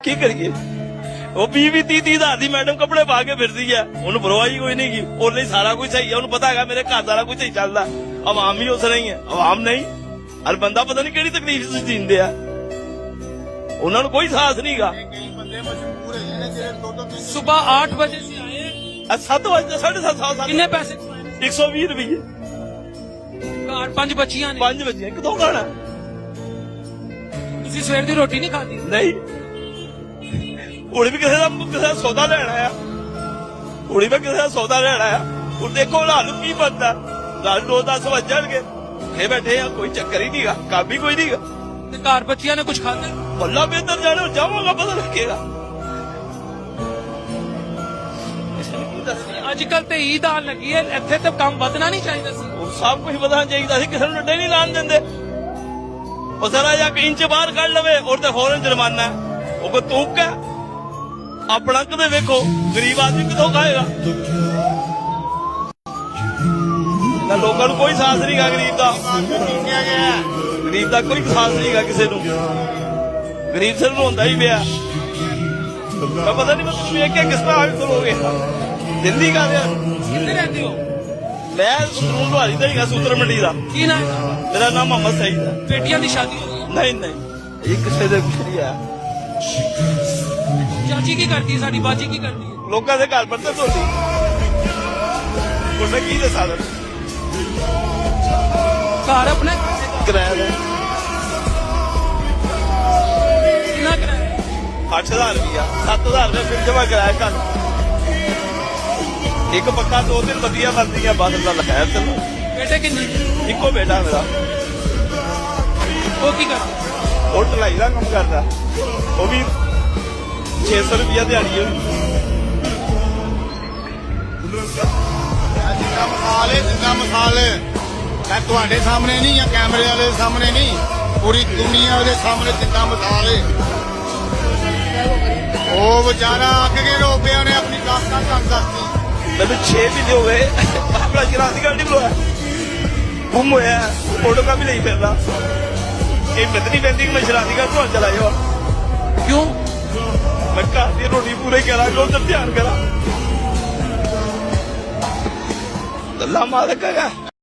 ਕੀ ਕਰੀਏ? ਉਹ 20-30 ਹਜ਼ਾਰ ਦੀ ਮੈਡਮ ਕੱਪੜੇ ਪਾ ਕੇ ਫਿਰਦੀ ਹੈ, ਉਹਨੂੰ ਪਰਵਾਹ ਹੀ ਕੋਈ ਨਹੀਂ ਗੀ। ਉਹਨੇ ਸਾਰਾ ਕੁਝ ਸਹੀ ਹੈ, ਉਹਨੂੰ ਪਤਾ ਹੈਗਾ ਮੇਰੇ ਘਰ ਸਾਰਾ ਕੁਝ ਸਹੀ ਚੱਲਦਾ। ਆਵਾਮ ਵੀ ਉਸ ਤਰ੍ਹਾਂ ਹੀ ਹੈ, ਆਵਾਮ ਨਹੀਂ। ਹਰ ਬੰਦਾ ਪਤਾ ਨਹੀਂ ਕਿਹੜੀ ਤਕਲੀਫ ਚ ਜੀਂਦੇ ਆ, ਉਹਨਾਂ ਨੂੰ ਕੋਈ ਸਾਹਸ ਨਹੀਂਗਾ। सुबह 8 बजे से आए 7 ਵਜੇ 7:30 किन्ने पैसे 120 ਰੁਪਏ। ਘਰ 5 ਬੱਚੀਆਂ ਨੇ 5 ਵਜੇ ਕਿਦੋਂ ਖਾਣਾ? ਤੁਸੀਂ ਸਵੇਰ ਦੀ ਰੋਟੀ ਨਹੀਂ ਖਾਦੀ? ਨਹੀਂ, ਹੁਣ ਵੀ ਕਿਸੇ ਦਾ ਸੌਦਾ ਲੈਣਾ ਆ, ਹੁਣ ਵੀ ਕਿਸੇ ਦਾ ਸੌਦਾ ਲੈਣਾ ਆ। ਹੁਣ ਦੇਖੋ ਹਾਲ ਕੀ ਬਣਦਾ। ਰਾਤ 9-10 ਵਜ ਜਾਣਗੇ, ਇਹ ਬੈਠੇ ਆ, ਕੋਈ ਚੱਕਰ ਹੀ ਨਹੀਂਗਾ, ਕੰਮ ਹੀ ਕੋਈ ਨਹੀਂਗਾ। ਤੇ ਘਰ ਬੱਚੀਆਂ ਨੇ ਕੁਝ ਖਾਧਾ? ਬੱਲਾ ਬੇਦਰ ਜਾਣਾ, ਜਾਵਾਂਗਾ ਪਤਾ ਲੱਗੇਗਾ। ਅੱਜ ਕੱਲ ਤੇ ਈਦ ਆਣ ਲੱਗੀ ਹੈ, ਇੱਥੇ ਤੇ ਕੰਮ ਵਧਣਾ ਨਹੀਂ ਚਾਹੀਦਾ ਸੀ। ਉਹ ਸਭ ਕੁਝ ਵਧਣਾ ਚਾਹੀਦਾ ਸੀ, ਕਿਸੇ ਨੂੰ ਡੱਡੇ ਨਹੀਂ ਲਾਣ ਦਿੰਦੇ। ਉਹ ਜ਼ਰਾ ਜਿਹਾ ਇੰਚ ਬਾਹਰ ਕੱਢ ਲਵੇ ਔਰ ਤੇ ਫੌਰਨ ਜੁਰਮਾਨਾ। ਉਹ ਕੋ ਤੂਕ ਹੈ ਆਪਣਾ, ਕਦੇ ਵੇਖੋ ਗਰੀਬ ਆਦਮੀ ਕਿੱਥੋਂ ਖਾਏਗਾ? ਨਾ ਲੋਕਾਂ ਨੂੰ ਕੋਈ ਸਾਥ ਨਹੀਂਗਾ ਗਰੀਬ ਦਾ, ਗਰੀਬ ਦਾ ਕੋਈ ਸਾਥ ਨਹੀਂਗਾ ਕਿਸੇ ਨੂੰ। ਗਰੀਬ ਸਿਰ ਨੂੰ ਹੁੰਦਾ ਹੀ ਪਿਆ। ਮੈਂ ਪਤਾ ਨਹੀਂ ਮੈਂ ਵੇਖ ਕੇ ਕਿਸ ਤਰ੍ਹਾਂ ਆਪ ਕਰੋਗੇ। ਦਿੱਲੀ ਕਾ ਰਿਹਾ? ਕਿੱਥੇ ਰਹਿੰਦੇ ਹੋ? ਮੈਂ ਸਤਰੂਨ ਲੁਹਾਰੀ ਦਾ ਹੀਗਾ, ਸੂਤਰ ਮੰਡੀ ਦਾ। ਕੀ ਨਾਮ ਹੈ? ਮੇਰਾ ਨਾਮ ਮੁਹੰਮਦ ਸਈਦ ਹੈ। ਬੇਟੀਆਂ ਦੀ ਸ਼ਾਦੀ ਹੋ ਗਈ? ਨਹੀਂ ਨਹੀਂ, ਇਹ ਕਿਸੇ ਦੇ ਕੁਛ ਨਹੀਂ ਆ। ਚਾਚੀ ਕੀ ਕਰਦੀ ਹੈ? ਸਾਡੀ ਬਾਜੀ ਕੀ ਕਰਦੀ ਹੈ? ਲੋਕਾਂ ਦੇ ਘਰ ਪੜਦੇ ਧੋਤੀ, ਉਹਨੇ ਕੀ ਦੇ ਸਾਧਨ ਘਰ ਆਪਣਾ ਕਿਰਾਇਆ ਦਾ ਕਿੰਨਾ ਕਿਰਾਇਆ? 8000 ਰੁਪਇਆ, 7000 ਰੁਪਏ ਫਿਰ ਜਮਾ ਕਰਾਇਆ ਘਰ। ਇੱਕ ਪੱਕਾ 2-3 ਵਧੀਆ ਬਣਦੀਆਂ, ਬਸ ਦਾ ਲਗਾਇਆ ਚਲੋ। ਬੇਟੇ ਕਿੰਨੇ? ਇੱਕੋ ਬੇਟਾ ਮੇਰਾ, ਉਹ ਕੀ ਕਰਦਾ? ਉਹ ਢਲਾਈ ਦਾ ਕੰਮ ਕਰਦਾ, ਉਹ ਵੀ 600 ਰੁਪਇਆ ਦਿਹਾੜੀ ਹੋਈ। ਜਿੰਦਾ ਮਿਸਾਲ ਮੈਂ ਤੁਹਾਡੇ ਸਾਹਮਣੇ ਨਹੀਂ ਜਾਂ ਕੈਮਰੇ ਵਾਲੇ ਸਾਹਮਣੇ ਨਹੀਂ, ਪੂਰੀ ਦੁਨੀਆ ਦੇ ਸਾਹਮਣੇ ਜਿੰਦਾ ਮਿਸਾਲ ਹੈ। ਉਹ ਵਿਚਾਰਾ ਅੱਕ ਕੇ ਰੋ ਪਿਆ, ਉਹਨੇ ਆਪਣੀ ਦਾਸਤਾਨ ਤੁਹਾਨੂੰ ਦੱਸਦੀ। ਮੈਨੂੰ 6 ਮਹੀਨੇ ਹੋ ਗਏ ਆਪਣਾ ਸ਼ਰਾਰਤੀ ਕਾਰਡ ਨਹੀਂ ਬੁਲਾਇਆ, ਗੁੰਮ ਹੋਇਆ, ਫੋਟੋ ਕਾ ਵੀ ਨਹੀਂ ਫਿਰਦਾ। ਇਹ ਪਤਨੀ ਪੈਂਦੀ ਕਿ ਮੈਂ ਸ਼ਰਾਰਤੀ ਕਾਰਡ ਤੋਂ ਚਲਾ ਜਾਵਾਂ। ਕਿਉਂ? ਮੈਂ ਘਰ ਦੀ ਰੋਟੀ ਪੂਰੇ ਕਰਾਂਗਾ, ਉਧਰ ਧਿਆਨ ਕਰਾਂ। ਅੱਲਾ ਮਾਲਕ ਹੈਗਾ।